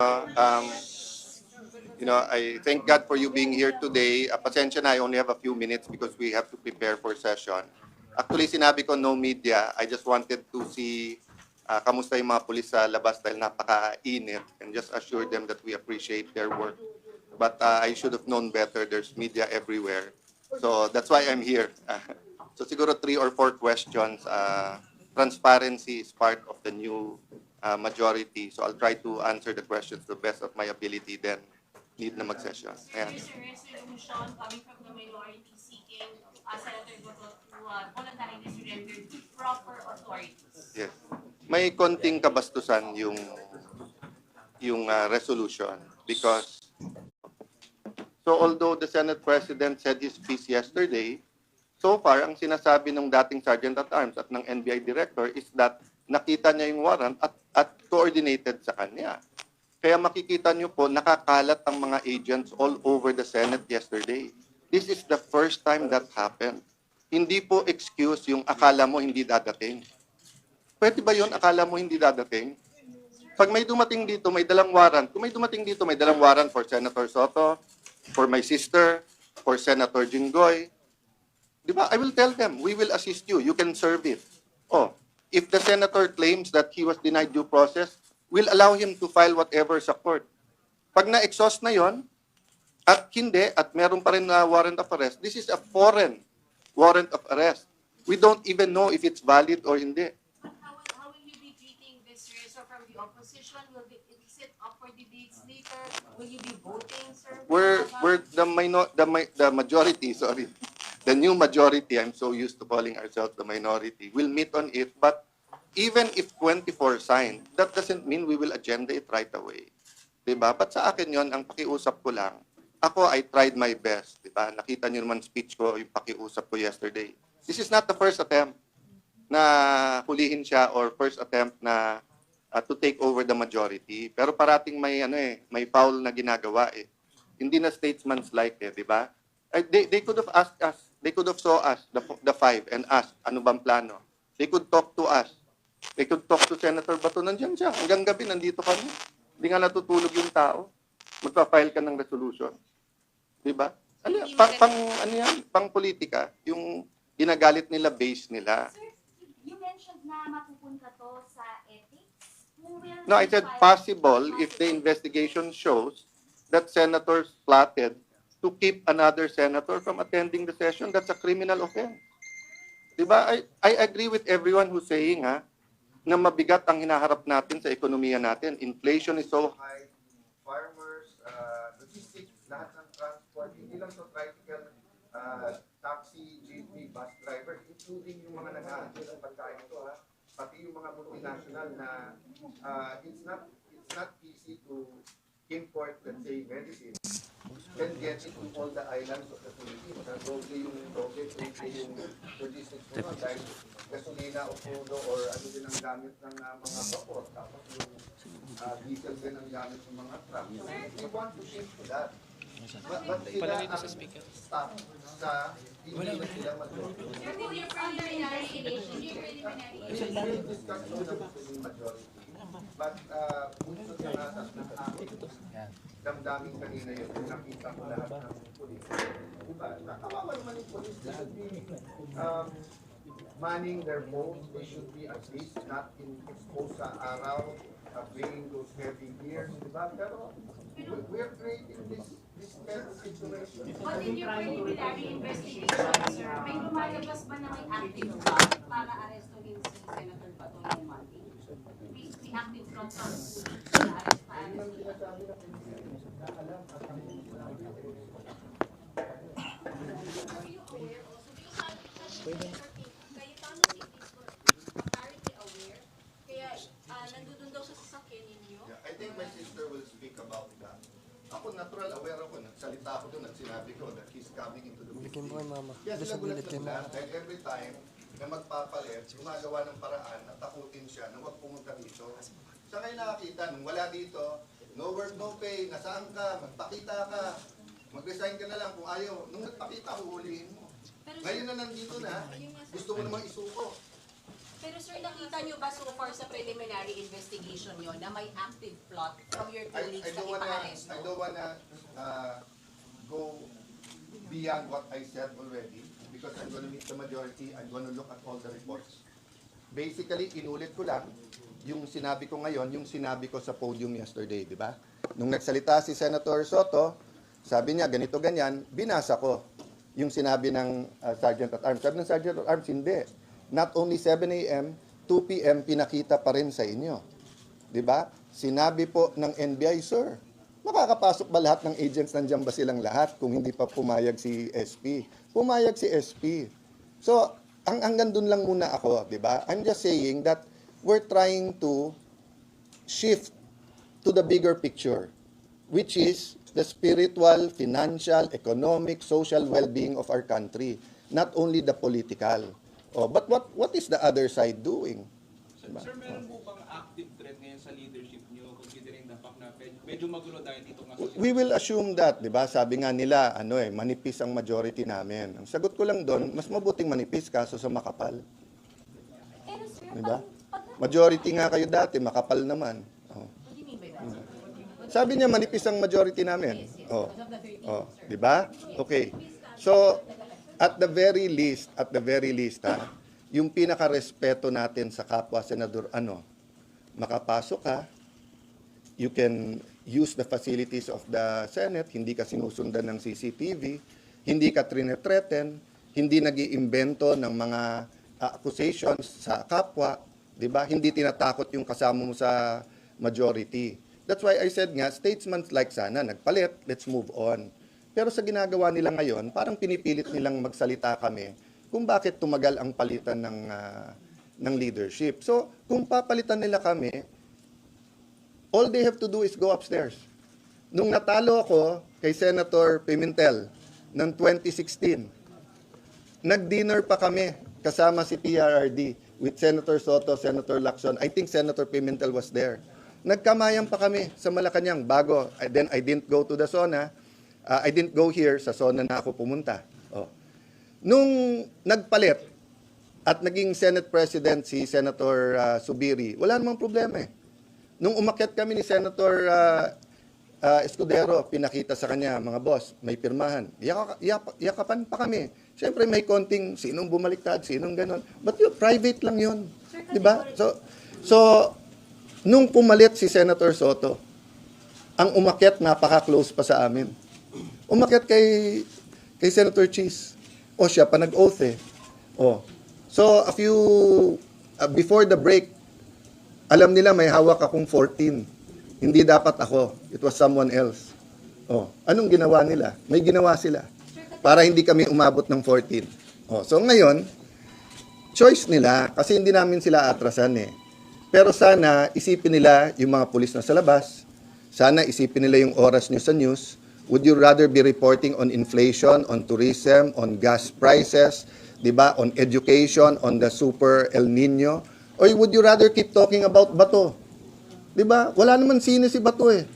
Um, I thank God for you being here today. Pasensya na, I only have a few minutes because we have to prepare for session. Actually, sinabi ko no media. I just wanted to see kamusta yung mga pulis sa labas dahil napaka-init and just assure them that we appreciate their work. But I should have known better. There's media everywhere. So that's why I'm here. So siguro 3 or 4 questions. Transparency is part of the new majority. So I'll try to answer the questions to the best of my ability then need na mag-session. Ayan. There's a resolution coming from the minority seeking Senator Goto to voluntarily surrender to proper authorities. Yes. May konting kabastusan yung resolution because so although the Senate President said his piece yesterday, so far ang sinasabi ng dating Sergeant at Arms at ng NBI Director is that nakita niya yung warrant at coordinated sa kanya. Kaya makikita niyo po, nakakalat ang mga agents all over the Senate yesterday. This is the first time that happened. Hindi po excuse yung akala mo hindi dadating. Pwede ba yun, akala mo hindi dadating? Pag may dumating dito, may dalang warrant. Kung may dumating dito, may dalang warrant for Senator Soto, for my sister, for Senator Jinggoy. Di ba? I will tell them, we will assist you. You can serve it. Oh, if the senator claims that he was denied due process, we'll allow him to file whatever sa court. Pag na-exhaust na yon at hindi, at meron pa rin na warrant of arrest, this is a foreign warrant of arrest. We don't even know if it's valid or hindi. But how will you be treating this, sir? So from the opposition, is it up for debates later? Will you be voting, sir? We're the majority, sorry. The new majority, I'm so used to calling ourselves the minority, will meet on it, but even if 24 signed, that doesn't mean we will agenda it right away. Diba? But sa akin yon, ang pakiusap ko lang, ako, I tried my best. Diba? Nakita niyo naman speech ko, yung pakiusap ko yesterday. This is not the first attempt na hulihin siya or first attempt na to take over the majority. Pero parating may foul na ginagawa eh. Hindi na statesman's-like eh, di ba? They could have asked us, they could have saw us, the 5, and asked, ano bang plano? They could talk to us. They could talk to Senator Bato. Nandiyan siya. Hanggang gabi, nandito kami. Hindi nga natutulog yung tao. Magpa-file ka ng resolution. Diba? Pang politika, yung ginagalit nila, base nila. Sir, you mentioned na mapupunta to sa ethics. No, I said possible if the investigation shows that senators plotted to keep another senator from attending the session. That's a criminal offense. Diba? I agree with everyone who's saying, na mabigat ang hinaharap natin sa ekonomiya natin. Inflation is so high. Farmers, logistics, lahat ng transport, hindi lang sa tricycle, taxi, jeepney, bus driver, including yung mga nag-aantay ng pagkain ito, pati yung mga multinational na it's not easy to import, let's say, medicine and get it to all the islands of the Philippines. Doble yung logistics mo dahil gasolina o crudo or ano din ang gamit ng mga vapor. Tapos yung diesel din ang gamit ng mga truck. So we want to shift to that. But sila ang stop sa hindi na sila mag-join. Your preliminary initiative. We'll discuss with the majority. But bunso sa natas ng akin, damdaming kanina yun, nakita ko lahat ng polis. Diba? Nakawawa naman yung polis. They should be manning their phones. They should be at least not exposed sa araw, bringing those heavy gears. Diba? Pero we're creating this kind of situation. But in your preliminary investigation, sir, may lumalabas ba na may active plot para arestuhin si Senator Bato ng Monday? May active plot para arrestahan. Ang sinasabi na alam at ang Are you aware also? Because Cayetano Cities was apparently aware. Kaya nandun daw sa sasakyan ninyo. I think my sister will speak about that. Ako natural aware ako, nagsalita ako doon at sinabi ko that he's coming into the Bilikin mo kay mama. Kaya Doon sila sa gulat bilikin na mo. dahil every time na magpapalit, gumagawa ng paraan at takutin siya na huwag pumunta dito. Sa ngayon nakakita, nung wala dito, no work, no pay, nasaan ka, magpakita ka, mag-resign ka na lang kung ayaw. Nung nagpakita, huhulihin mo. Ngayon na nandito na, gusto mo namang isuko. Pero sir, nakita nyo ba so far sa preliminary investigation nyo na may active plot from your colleagues na ipa-aresto? I don't wanna go beyond what I said already because I'm gonna meet the majority. I'm gonna look at all the reports. Basically, inulit ko lang yung sinabi ko ngayon, yung sinabi ko sa podium yesterday, di ba? Nung nagsalita si Senator Soto, sabi niya, ganito, ganyan, binasa ko yung sinabi ng Sergeant at Arms. Sabi ng Sergeant at Arms, hindi. Not only 7 a.m., 2 p.m., pinakita pa rin sa inyo. Di ba? Sinabi po ng NBI, sir, makakapasok ba lahat ng agents, nandiyan ba silang lahat kung hindi pa pumayag si SP? Pumayag si SP. So, hanggang dun lang muna ako, di ba? I'm just saying that we're trying to shift to the bigger picture, which is the spiritual, financial, economic, social well-being of our country, not only the political. Oh, but what is the other side doing? Sir, meron po bang active threat ngayon sa leadership niyo considering the fact na medyo magulo dahil dito nga sa We will assume that, di ba? Sabi nga nila, manipis ang majority namin. Ang sagot ko lang doon, mas mabuting manipis kaso sa makapal. Pero sir, Di ba? Majority nga kayo dati, makapal naman. Oh. What do you mean by that? Sabi niya, manipis ang majority namin. Oh. Oh, di ba? Okay. So, at the very least, yung pinaka-respeto natin sa kapwa senador, makapasok ka, you can use the facilities of the Senate, hindi ka sinusundan ng CCTV, hindi ka trinethreaten, hindi nag-iimbento ng mga accusations sa kapwa, di ba? Hindi tinatakot yung kasama mo sa majority. That's why I said nga, statesman-like sana, nagpalit, let's move on. Pero sa ginagawa nila ngayon, parang pinipilit nilang magsalita kami kung bakit tumagal ang palitan ng leadership. So, kung papalitan nila kami, all they have to do is go upstairs. Nung natalo ako kay Senator Pimentel ng 2016, nag-dinner pa kami kasama si PRRD with Senator Soto, Senator Lacson. I think Senator Pimentel was there. Nagkamayan pa kami sa Malacanang bago. Then I didn't go to the SONA. I didn't go here, sa SONA na ako pumunta. Oh. Nung nagpalit at naging Senate President si Senator Subiri, wala namang problema eh. Nung umakyat kami ni Senator Escudero, pinakita sa kanya, mga boss, may pirmahan. Yakapan pa kami. Siyempre may konting sinong bumaliktad, sinong ganon. But yun, private lang yun. Diba? So, nung pumalit si Senator Soto, ang umakyat napaka-close pa sa amin. Umakyat kay Senator Cheese. O siya pa nag-oath eh. O. So, before the break, alam nila may hawak akong 14. Hindi dapat ako. It was someone else. O. Anong ginawa nila? May ginawa sila. Para hindi kami umabot ng 14. O. So, ngayon, choice nila kasi hindi namin sila atrasan eh. Pero sana isipin nila yung mga pulis na sa labas. Sana isipin nila yung oras nyo sa news. Would you rather be reporting on inflation, on tourism, on gas prices, diba, on education, on the super El Nino? Or would you rather keep talking about Bato? Diba? Wala naman sine si Bato eh.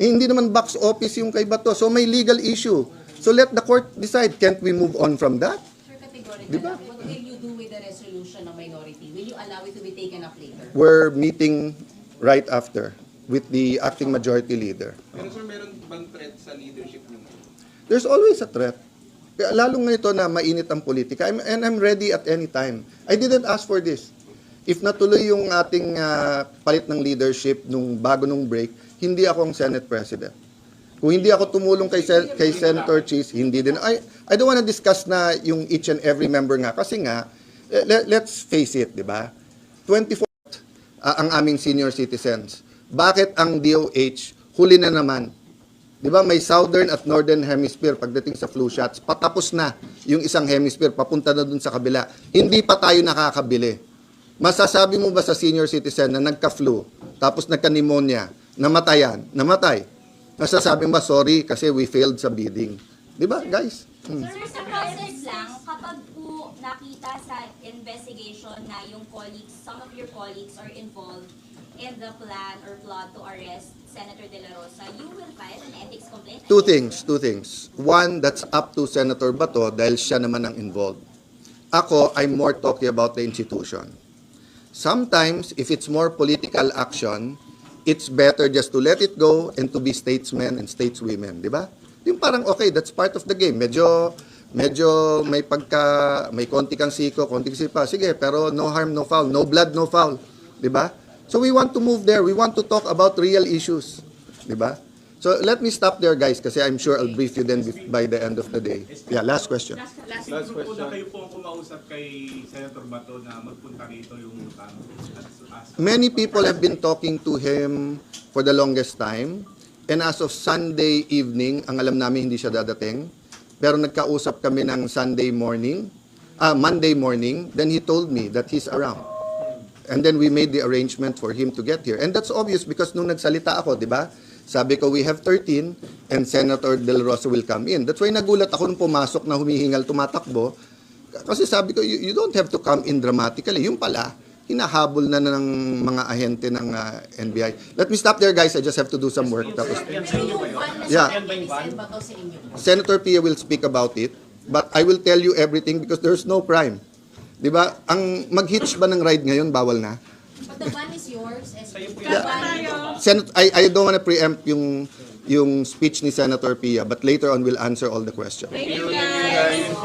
Hindi naman box office yung kay Bato. So may legal issue. So let the court decide. Can't we move on from that? Sir, categorical Diba? lang. What will you do with the resolution of minority? Will you allow it to be taken up later? We're meeting right after with the acting majority leader. Pero sir, meron bang threat sa leadership niyo? There's always a threat. Kaya lalong ngayon na mainit ang politika, and I'm ready at any time. I didn't ask for this. If natuloy yung ating palit ng leadership bago nung break, hindi ako ang Senate President. Kung hindi ako tumulong kay Senator Cheese, hindi din. I don't want to discuss na yung each and every member nga. Kasi nga, let's face it, di ba? 24th ang aming senior citizens. Bakit ang DOH huli na naman? Di ba may southern at northern hemisphere pagdating sa flu shots, patapos na yung isang hemisphere, papunta na dun sa kabila. Hindi pa tayo nakakabili. Masasabi mo ba sa senior citizen na nagka-flu, tapos nagka-pneumonia, namatay? Masasabi mo ba, sorry, kasi we failed sa bidding? Di ba, guys? Sir, sa process lang, kapag po nakita sa investigation na yung some of your colleagues are involved in the plan or plot to arrest Senator De La Rosa, you will file an ethics complaint? Two things. One, that's up to Senator Bato dahil siya naman ang involved. Ako, I'm more talking about the institution. sometimes, if it's more political action, it's better just to let it go and to be statesmen and stateswomen, di ba? Yung parang, okay, that's part of the game. Medyo may konti kang siko, konti kang sipa. Sige, pero no harm, no foul. No blood, no foul. Di ba? So we want to move there. We want to talk about real issues. Di ba? So let me stop there, guys, kasi I'm sure I'll brief you then by the end of the day. Yeah, last question. Last question. Na kayo po ang kumausap kay Senator Bato na magpunta rito yung Many people have been talking to him for the longest time. And as of Sunday evening, ang alam namin hindi siya dadating. Pero nagkausap kami ng Monday morning, then he told me that he's around. And then we made the arrangement for him to get here. And that's obvious because nung nagsalita ako, di ba? Sabi ko, we have 13 and Senator De La Rosa will come in. That's why nagulat ako nung pumasok na humihingal, tumatakbo. Kasi sabi ko, you don't have to come in dramatically. Yung pala, hinahabol na ng mga ahente ng NBI. Let me stop there, guys. I just have to do some work. Tapos, yeah. Senator Pia will speak about it, but I will tell you everything because there's no crime. Di ba? Ang mag-hitch ba ng ride ngayon, bawal na? But the van is yours. I don't want to preempt yung speech ni Senator Pia, but later on we'll answer all the questions. Thank you, guys.